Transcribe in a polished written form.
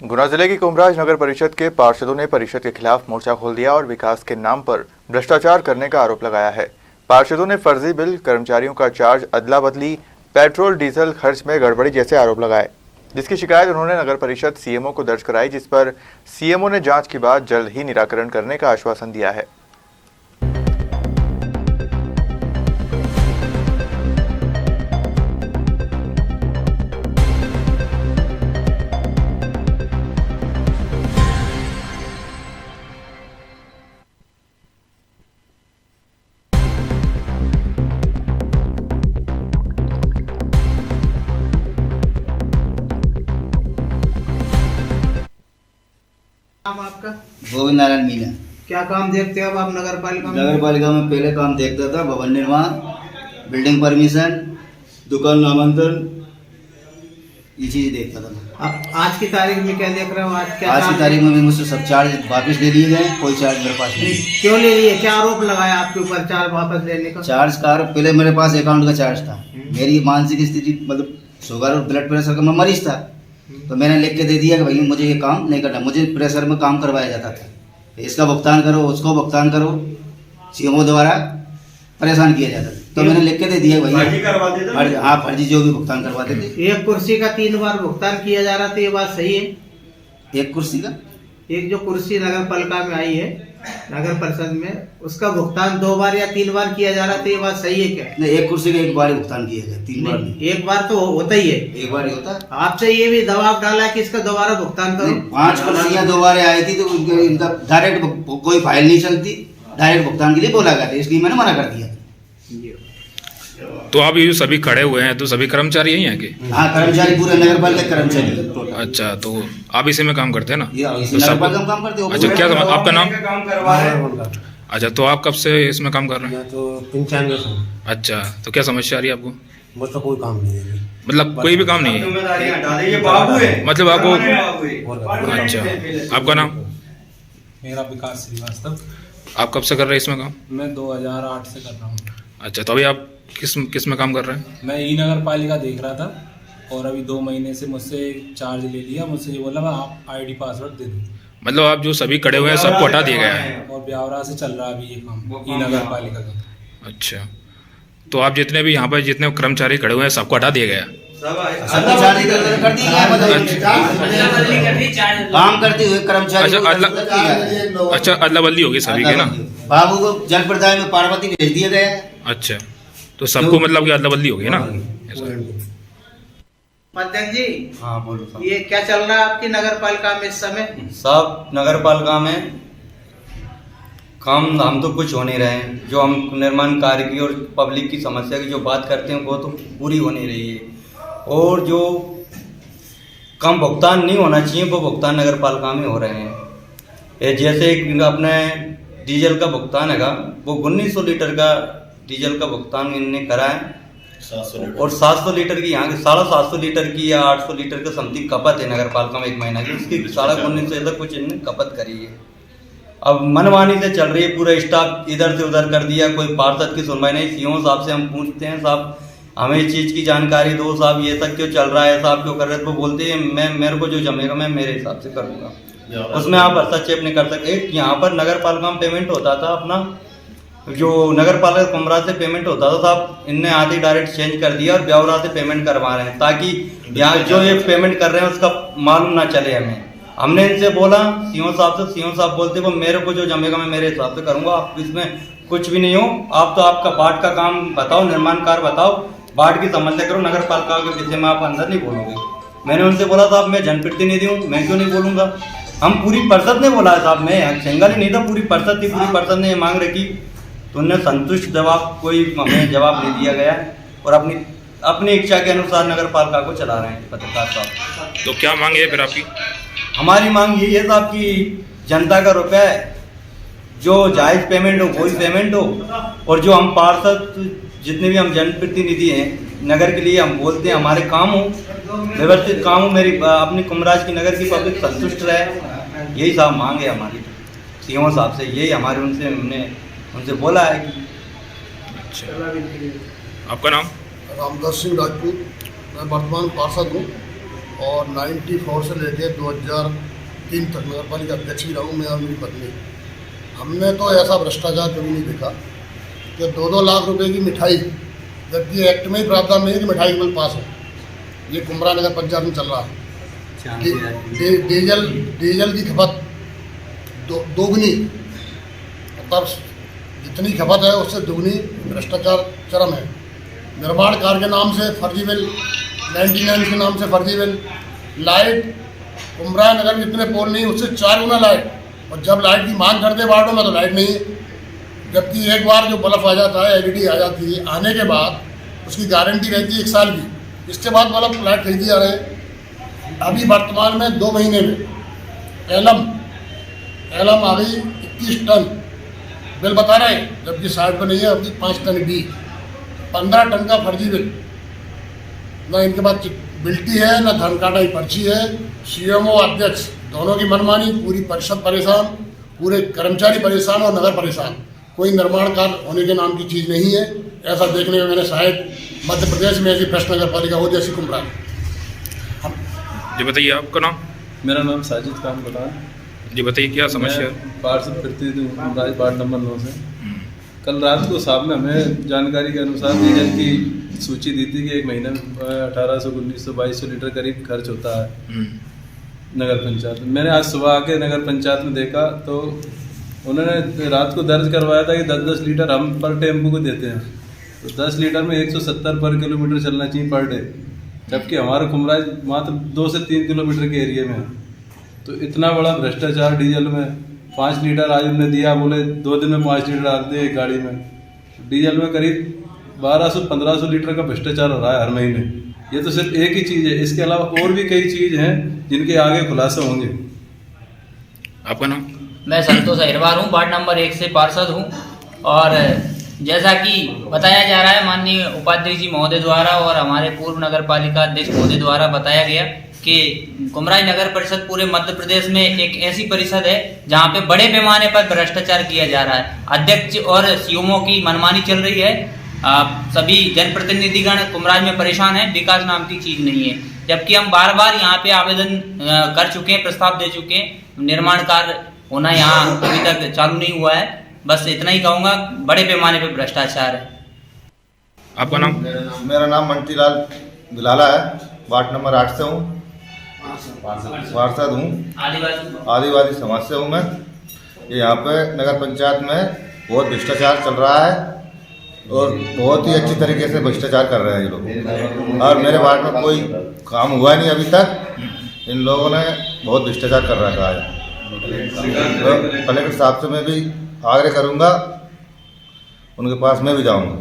गुना जिले की कुमराज नगर परिषद के पार्षदों ने परिषद के खिलाफ मोर्चा खोल दिया और विकास के नाम पर भ्रष्टाचार करने का आरोप लगाया है। पार्षदों ने फर्जी बिल, कर्मचारियों का चार्ज, अदला बदली, पेट्रोल डीजल खर्च में गड़बड़ी जैसे आरोप लगाए, जिसकी शिकायत उन्होंने नगर परिषद सीएमओ को दर्ज कराई, जिस पर सीएमओ ने जांच के बाद जल्द ही निराकरण करने का आश्वासन दिया है। नाम आपका? गोविंद नारायण मीना। क्या काम देखते हो अब आप नगर पालिका में? नगर पालिका में पहले काम देखता था भवन निर्माण, बिल्डिंग परमिशन, दुकान नामांकन, ये चीजें देखता था। अब आज की तारीख में क्या देख रहे हो? आज क्या आज की तारीख में भी मुझसे सब चार्ज वापस ले लिए गए, कोई चार्ज मेरे पास नहीं। क्यों ले लिए? क्या आरोप लगाया आपके ऊपर चार्ज वापस लेने का? चार्ज का पहले मेरे पास अकाउंट का चार्ज था। मेरी मानसिक स्थिति मतलब शुगर और ब्लड प्रेशर का मैं मरीज था, तो मैंने लिख के दे दिया कि भाई मुझे ये काम नहीं करना, मुझे प्रेशर में काम करवाया जाता था, इसका भुगतान करो, उसको भुगतान करो, सीएमओ द्वारा परेशान किया जाता था। तो मैंने लिख के दे दिया भाई हाँ, फर्जी जो भी भुगतान करवाते थे। एक कुर्सी का 3 बार भुगतान किया जा रहा था, ये बात सही है? एक कुर्सी का, एक जो कुर्सी नगर पालिका में आई है नगर परिषद में, उसका भुगतान 2 बार या 3 बार किया जा रहा था, ये बात सही है क्या? नहीं, एक कुर्सी का एक बार ही भुगतान किया गया, 3 बार नहीं। एक बार तो होता ही है, एक बार ही होता है। आपसे ये भी दबाव डाला कि इसका दोबारा भुगतान करो। 5 कुर्सियां दोबारा आई थी तो इनका डायरेक्ट कोई फाइल नहीं चलती, डायरेक्ट भुगतान के लिए बोला गया था, इसलिए मैंने मना कर दिया। तो आप ये जो सभी खड़े हुए हैं तो सभी कर्मचारी यही हैं कि? हाँ, कर्मचारी पूरे नगर पालिका के कर्मचारी। अच्छा, तो आप इसी में काम करते हैं ना? इसी तो नगर सब पालिका में काम करते हो। अच्छा, क्या आपका नाम? तो अच्छा, तो आप कब से इसमें काम कर रहे हैं? 95 से। अच्छा, तो क्या समस्या आ रही है आपको? बस तो कोई काम नहीं है, मतलब कोई भी काम नहीं है? मतलब आपको? अच्छा, आपका नाम? मेरा विकास श्रीवास्तव। आप कब से कर रहे हैं इसमें काम? मैं 2008 से कर रहा हूँ। अच्छा, तो अभी आप किस में काम कर रहे हैं? मैं ई नगर पालिका देख रहा था और अभी 2 महीने से मुझसे चार्ज ले लिया। मुझसे ये बोला आप आईडी पासवर्ड दे दो। मतलब आप जो सभी खड़े हुए हैं सबको हटा दिया गया है? और ब्यावरा से चल रहा है अभी ये काम ई नगर पालिका का। अच्छा, तो आप जितने भी यहाँ पर जितने कर्मचारी खड़े हुए हैं सबको हटा दिया गया? काम करते हुए कर्मचारी। अच्छा, अदला बदली होगी सभी के ना? बाबू को जनप्रदाय में पार्वती भेज दिया गया। अच्छा, तो सबको मतलब कि अदला बदली होगी ना? मध्यम जी, हाँ बोलो साहब। ये क्या चल रहा है आपकी नगर पालिका में इस समय? साहब, नगर पालिका में काम हम तो कुछ हो नहीं रहे हैं। जो हम निर्माण कार्य की और पब्लिक की समस्या की जो बात करते हैं वो तो पूरी हो नहीं रही है, और जो कम भुगतान नहीं होना चाहिए वो भुगतान नगर पालिका में हो रहे हैं। ये जैसे अपने डीजल का भुगतान है, वो 1900 लीटर का डीजल का भुगतान इनने करा है, और 700 लीटर की यहाँ की 750 लीटर की या 800 लीटर का समथिंग खपत है नगर पालिका में एक महीना की, उसकी 1950 तक कुछ इनने खपत करी है। अब मनमानी से चल रही है, पूरा स्टाफ इधर से उधर कर दिया, कोई पार्षद की सुनवाई नहीं। सीओ साहब से हम पूछते हैं, साहब हमें इस चीज़ की जानकारी दो, साहब ये सब क्यों चल रहा है, साहब क्यों कर रहे हैं? तो बोलते हैं मैं मेरे को जो जमेगा मैं मेरे हिसाब से करूँगा, उसमें आप हस्तक्षेप नहीं कर सकते। एक यहाँ पर नगर पालिका में पेमेंट होता था अपना, जो नगर पालिका कुमरा से पेमेंट होता था, साहब इनने आधी डायरेक्ट चेंज कर दिया और ब्यावरा से पेमेंट करवा रहे हैं, ताकि यहाँ जो ये पेमेंट कर रहे हैं उसका मालूम ना चले हमें। हमने इनसे बोला सीओ साहब से, सीओ साहब बोलते वो मेरे को जो जमेगा मैं मेरे हिसाब से करूँगा, आप इसमें कुछ भी नहीं हो, आप तो आपका बाट का काम बताओ, निर्माण कार्य बताओ, बाट की समस्या करो, नगर पालिका के विषय में आप अंदर नहीं बोलोगे। मैंने उनसे बोला साहब मैं जनप्रतिनिधि हूँ, मैं क्यों नहीं बोलूँगा? हम पूरी परिषद ने बोला है साहब, मैं सिंगल ही नहीं था, पूरी परिषद थी, पूरी परिषद ने ये मांग रखी, तो उन्हें संतुष्ट जवाब कोई हमें जवाब नहीं दिया गया, और अपनी इच्छा के अनुसार नगर पालिका को चला रहे हैं पत्रकार साहब। तो क्या मांग है फिर आपकी? हमारी मांग यही है साहब कि जनता का रुपया है, जो जायज़ पेमेंट हो वही पेमेंट हो, और जो हम पार्षद जितने भी हम जनप्रतिनिधि हैं नगर के लिए हम बोलते हैं हमारे काम हो, व्यवस्थित काम हो, मेरी अपनी कुमराज की नगर की पब्लिक संतुष्ट रहे, यही साहब मांग है हमारी सीओ साहब से, यही हमारे हमने उनसे बोला है कि। अच्छा, आपका नाम? रामदास सिंह राजपूत, मैं वर्तमान पार्षद हूँ और 94 से लेके 2003 तक नगर पालिका अध्यक्ष भी रहा हूँ, मैं और मेरी पत्नी। हमने तो ऐसा भ्रष्टाचार कभी नहीं देखा कि 2-2 लाख रुपए की मिठाई, जबकि एक्ट में ही प्रावधान नहीं है कि मिठाई बिल पास हो। ये कुमरा नगर पंचायत में चल रहा है। डीजल की खपत दोगुनी, तब जितनी खपत है उससे दुगनी भ्रष्टाचार चरम है। निर्माण कार्य के नाम से फर्जी बिल, 99 के नाम से फर्जी बिल, लाइट कुमरा नगर में इतने पोल नहीं, उससे 4 गुना लाइट, और जब लाइट की मांग करते वार्डों में तो लाइट नहीं है। जबकि एक बार जो बल्ब आ जाता है, एलईडी आ जाती है, आने के बाद उसकी गारंटी रहती है 1 साल की, इसके बाद बल्ब लाइट खरीदी जा रहे हैं। अभी वर्तमान में 2 महीने में एलम आ गई 21 टन बिल बता रहे हैं, जबकि साइड पर नहीं है, अभी 5 टन डी, 15 टन का फर्जी बिल। न इनके पास बिल्टी है, न धन काटा की पर्ची है। सीएमओ अध्यक्ष दोनों की मनमानी, पूरी परिषद परेशान, पूरे कर्मचारी परेशान और नगर परेशान। कोई निर्माण कार्य होने के नाम की चीज़ नहीं है। ऐसा देखने में मैंने शायद मध्य प्रदेश में ऐसी भ्रष्ट नगर पालिका हो जैसी कुमरा। जी बताइए आपका नाम। मेरा नाम साजिद खान बटान। जी बताइए क्या समस्या है। मैं पार्षद प्रतिनिधि हूँ वार्ड नंबर 9 से। कल रात को साहब ने हमें जानकारी के अनुसार डीजल की सूची दी थी कि एक महीने में 1800, 1900, 2200 लीटर करीब खर्च होता है नगर पंचायत में। मैंने आज सुबह आके नगर पंचायत में देखा तो उन्होंने रात को दर्ज करवाया था कि 10-10 लीटर हम पर टेम्पो को देते हैं, तो 10 लीटर में 170 पर किलोमीटर चलना चाहिए पर डे, जबकि हमारा कुमरा मात्र 2 से 3 किलोमीटर के एरिया में है। तो इतना बड़ा भ्रष्टाचार डीजल में। 5 लीटर आज हमने दिया, बोले 2 दिन में 5 लीटर डालते हैं एक गाड़ी में। डीजल में करीब 1200-1500 लीटर का भ्रष्टाचार हो रहा है हर महीने। ये तो सिर्फ एक ही चीज़ है, इसके अलावा और भी कई चीज़ हैं जिनके आगे खुलासा होंगे। आपका नाम। मैं संतोष अहिरवार हूँ, वार्ड नंबर 1 से पार्षद हूँ। और जैसा कि बताया जा रहा है माननीय उपाध्यक्ष जी महोदय द्वारा और हमारे पूर्व नगर पालिका अध्यक्ष महोदय द्वारा बताया गया कि कुमराई नगर परिषद पूरे मध्य प्रदेश में एक ऐसी परिषद है जहाँ पे बड़े पैमाने पर भ्रष्टाचार किया जा रहा है। अध्यक्ष और सीएमओ की मनमानी चल रही है। सभी जनप्रतिनिधिगण कुमराई में परेशान हैं, विकास नाम की चीज नहीं है। जबकि हम बार बार यहाँ पे आवेदन कर चुके हैं, प्रस्ताव दे चुके हैं, निर्माण कार्य होना यहाँ अभी तक चालू नहीं हुआ है। बस इतना ही कहूँगा, बड़े पैमाने पर भ्रष्टाचार है। आपका नाम। मेरा नाम मंटीलाल बिलाला है, वार्ड नंबर 8 से हूँ, पार्षद हूँ, आदिवासी समाज से हूँ मैं। यहाँ पे नगर पंचायत में बहुत भ्रष्टाचार चल रहा है और बहुत ही अच्छी तरीके से भ्रष्टाचार कर रहे हैं ये लोग। और मेरे वार्ड में कोई काम हुआ नहीं अभी तक, इन लोगों ने बहुत भ्रष्टाचार कर रखा है। तो कलेक्टर साहब से मैं भी आग्रह करूँगा, उनके पास मैं भी जाऊँगा।